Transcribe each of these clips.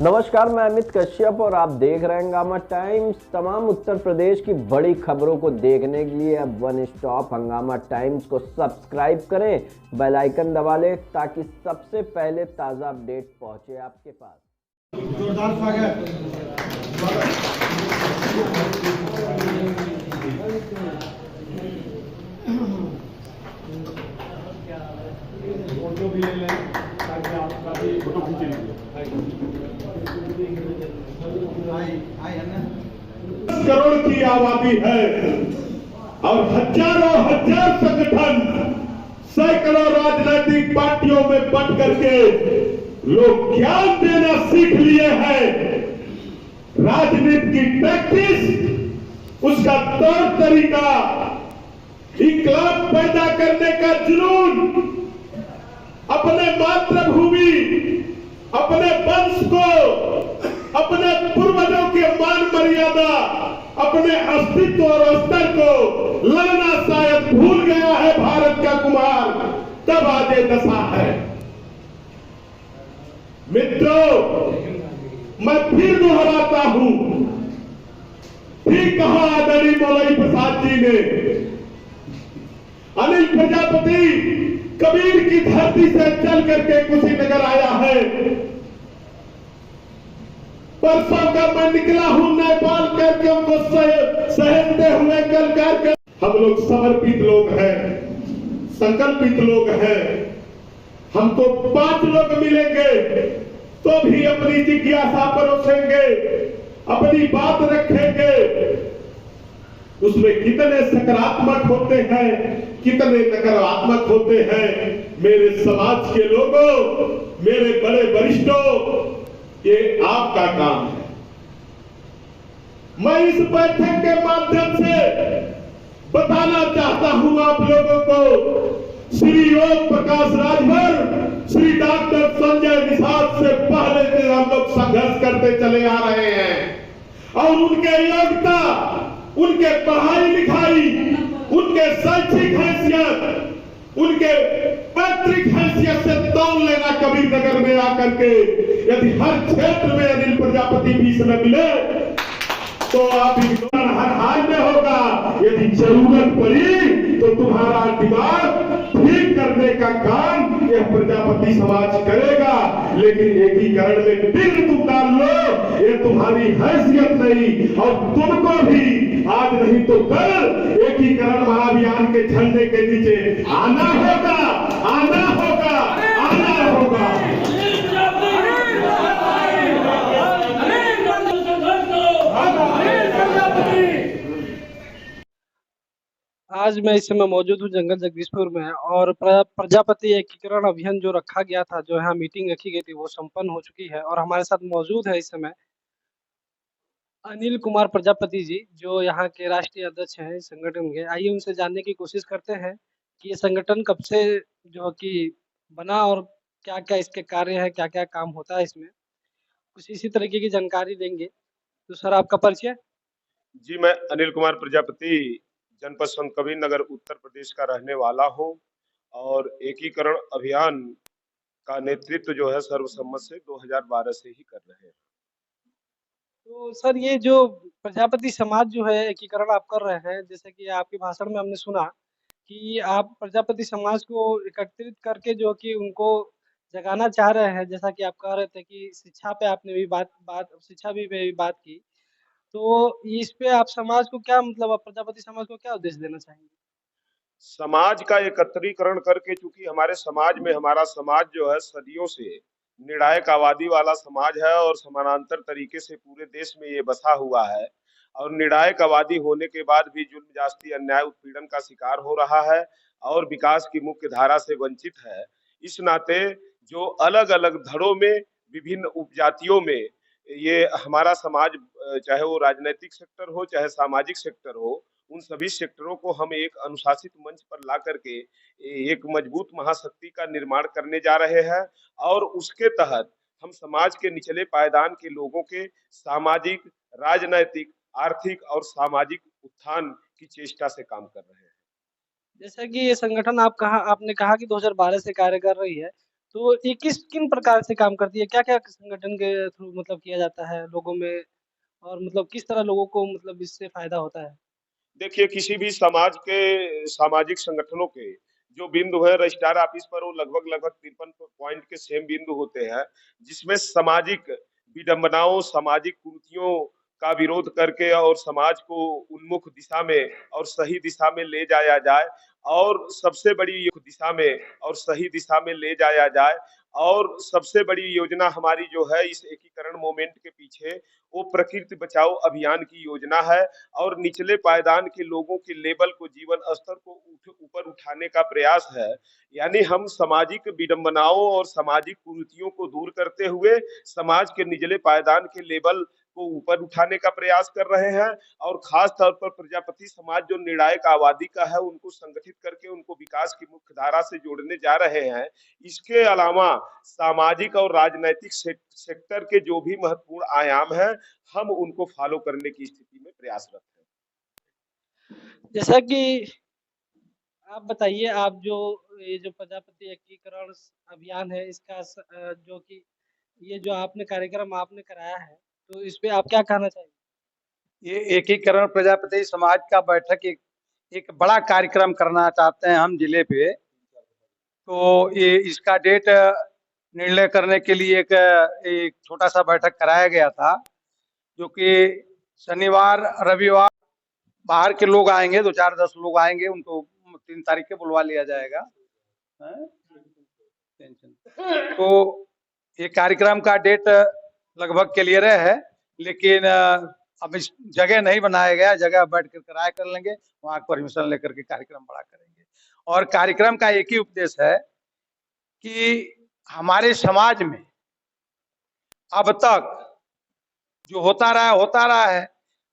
नमस्कार, मैं अमित कश्यप और आप देख रहे हैं हंगामा टाइम्स। तमाम उत्तर प्रदेश की बड़ी खबरों को देखने के लिए अब वन स्टॉप हंगामा टाइम्स को सब्सक्राइब करें, बेल आइकन दबा लें ताकि सबसे पहले ताज़ा अपडेट पहुंचे आपके पास। जोरदार स्वागत। फोटो भी ले लें ताकि आपका भी फोटो खींच लीजिए। करोड़ की आबादी है और हजारों हजार संगठन, सैकड़ों राजनीतिक पार्टियों में बंट करके लोग ज्ञान देना सीख लिए हैं। राजनीति की प्रैक्टिस, उसका तौर तरीका, इनकलाब पैदा करने का जुनून, अपने मातृभूमि, अपने वंश को, अपने पूर्वजों के मान मर्यादा, अपने अस्तित्व और स्तर को लगना शायद भूल गया है भारत का कुमार, तब आज ये दशा है। मित्रों, मैं फिर दोहराता हूं, ठीक कहा आदरणीय मौलवी प्रसाद जी ने, अनिल प्रजापति कबीर की धरती से चल करके कुशीनगर आया है। परसों का मैं निकला हूं नेपाल करके उनको सहेजते हुए कल करके। हम लोग समर्पित लोग हैं, संकल्पित लोग हैं। हमको 5 लोग मिलेंगे तो भी अपनी जिज्ञासा परोसेंगे, अपनी बात रखेंगे। उसमें कितने सकारात्मक होते हैं, कितने नकारात्मक होते हैं। मेरे समाज के लोगों, मेरे बड़े वरिष्ठों, ये आपका काम है। मैं इस बैठक के माध्यम से बताना चाहता हूं आप लोगों को, श्री ओम प्रकाश राजभर, श्री डॉक्टर संजय निषाद से पहले से हम लोग संघर्ष करते चले आ रहे हैं और उनके योग्यता, उनके पढ़ाई लिखाई, उनके शैक्षिक हैसियत, उनके पैतृक हैसियत से तौल लेना कबीर नगर में आकर के, यदि हर क्षेत्र में अनिल प्रजापति भी इसमें मिले तो आप हर हाल में होगा। यदि जरूरत पड़ी तो तुम्हारा दिमाग ठीक करने का काम यह प्रजापति समाज करेगा, लेकिन एकीकरण में बिल तुम डाल लो, ये तुम्हारी हैसियत नहीं। और तुमको भी आज नहीं तो कल एकीकरण महाअभियान के झंडे के नीचे आना होगा, आना होगा, आना होगा। आज मैं इस समय मौजूद हूँ जंगल जगदीशपुर में और प्रजापति एकीकरण अभियान जो रखा गया था, जो यहाँ मीटिंग रखी गई थी, वो संपन्न हो चुकी है और हमारे साथ मौजूद है इस समय अनिल कुमार प्रजापति जी, जो यहाँ के राष्ट्रीय अध्यक्ष हैं इस संगठन के। आइए उनसे जानने की कोशिश करते हैं कि ये संगठन कब से जो कि बना और क्या क्या इसके कार्य है, क्या क्या काम होता है इसमें, कुछ इसी तरीके की जानकारी देंगे। तो सर, आपका परिचय? जी, मैं अनिल कुमार प्रजापति जनपद संत कबीर नगर उत्तर प्रदेश का रहने वाला हूं और एकीकरण अभियान का नेतृत्व जो है सर्वसम्मत से 2012 से ही कर रहे हैं। तो सर, ये जो प्रजापति समाज जो है एकीकरण आप कर रहे हैं, जैसे कि आपके भाषण में हमने सुना कि आप प्रजापति समाज को एकत्रित करके जो कि उनको जगाना चाह रहे हैं, जैसा कि आप कह रहे थे कि शिक्षा पे आपने भी बात बात शिक्षा भी पे भी बात की। तो इस पे आप समाज को क्या मतलब आप प्रजापति समाज को क्या उद्देश्य देना चाहेंगे? समाज का एकत्रीकरण करके, चूंकि हमारा समाज जो है सदियों से निर्णायक आबादी वाला समाज है और समानांतर तरीके से पूरे देश में ये बसा हुआ है और निर्णायक आबादी होने के बाद भी जुल्म जास्ती अन्याय उत्पीड़न का शिकार हो रहा है और विकास की मुख्य धारा से वंचित है। इस नाते जो अलग अलग धड़ों में, विभिन्न उपजातियों में ये हमारा समाज, चाहे वो राजनीतिक सेक्टर हो चाहे सामाजिक सेक्टर हो, उन सभी सेक्टरों को हम एक अनुशासित मंच पर ला करके एक मजबूत महाशक्ति का निर्माण करने जा रहे हैं और उसके तहत हम समाज के निचले पायदान के लोगों के सामाजिक, राजनैतिक, आर्थिक और सामाजिक उत्थान की चेष्टा से काम कर रहे हैं। जैसा कि ये संगठन आपने कहा कि 2012 से कार्य कर रही है, तो ये किन प्रकार से काम करती है? क्या-क्या संगठन के थ्रू मतलब किया जाता है लोगों में और मतलब किस तरह लोगों को मतलब इससे फ़ायदा होता है? देखिए, किसी भी समाज के सामाजिक संगठनों के जो बिंदु है रजिस्ट्रार ऑफिस पर वो लगभग 53 पॉइंट के सेम बिंदु होते हैं, जिसमें सामाजिक विडंबनाओं, सामाजिक कुरीतियों का विरोध करके और समाज को उन्मुख दिशा में और सही दिशा में ले जाया जाए और सबसे बड़ी दिशा में और सही दिशा में ले जाया जाए। और सबसे बड़ी योजना हमारी जो है इस एकीकरण मूवमेंट के पीछे वो प्रकृति बचाओ अभियान की योजना है और निचले पायदान के लोगों के लेवल को, जीवन स्तर को ऊपर उठाने का प्रयास है। यानी हम सामाजिक विडंबनाओं और सामाजिक कुरीतियों को दूर करते हुए समाज के निचले पायदान के लेवल को ऊपर उठाने का प्रयास कर रहे हैं और खास तौर पर प्रजापति समाज जो निर्णायक आबादी का है उनको संगठित करके उनको विकास की मुख्य धारा से जोड़ने जा रहे हैं। इसके अलावा सामाजिक और राजनैतिक सेक्टर के जो भी महत्वपूर्ण आयाम हैं, हम उनको फॉलो करने की स्थिति में प्रयासरत हैं। जैसा कि आप बताइए, आप ये जो प्रजापति एकीकरण अभियान है इसका जो कि ये जो आपने कार्यक्रम आपने कराया है, तो इस पे आप क्या कहना चाहिए? ये एकीकरण प्रजापति समाज का बैठक एक बड़ा कार्यक्रम करना चाहते हैं हम जिले पे। तो ये इसका डेट निर्णय करने के लिए एक छोटा सा बैठक कराया गया था, जो कि शनिवार रविवार बाहर के लोग आएंगे, 2-4-10 लोग आएंगे, उनको 3 तारीख के बुलवा लिया जाएगा। तो ये कार्यक्रम का डेट लगभग क्लियर है, लेकिन अब इस जगह नहीं बनाया गया, जगह बैठ कर कराया कर लेंगे, वहाँ परमिशन लेकर के कार्यक्रम बड़ा करेंगे। और कार्यक्रम का एक ही उपदेश है कि हमारे समाज में अब तक जो होता रहा है।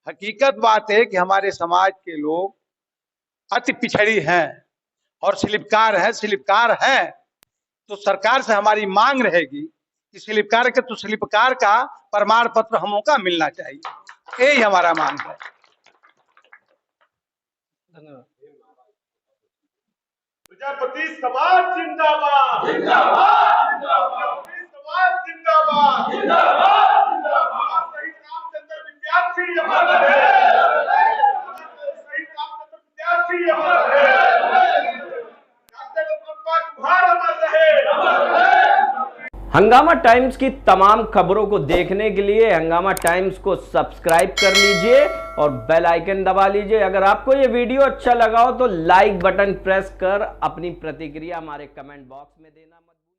हकीकत बात है कि हमारे समाज के लोग अति पिछड़ी हैं और स्लिपकार हैं। तो सरकार से हमारी मांग रहेगी कि स्लिपकार का प्रमाण पत्र हमों का मिलना चाहिए। यही हमारा मांग है। धन्यवाद। प्रजापति समाज जिंदाबाद, जिंदाबाद, प्रजापति समाज जिंदाबाद, जिंदाबाद, जिंदाबाद। शहीद रामचंद्र विद्यार्थी अमर रहे, शहीद रामचंद्र विद्यार्थी अमर रहे, डॉक्टर अब्दुल कुमार अमर रहे। हंगामा टाइम्स की तमाम खबरों को देखने के लिए हंगामा टाइम्स को सब्सक्राइब कर लीजिए और बेल आइकन दबा लीजिए। अगर आपको ये वीडियो अच्छा लगा हो तो लाइक बटन प्रेस कर अपनी प्रतिक्रिया हमारे कमेंट बॉक्स में देना मत भूलिए।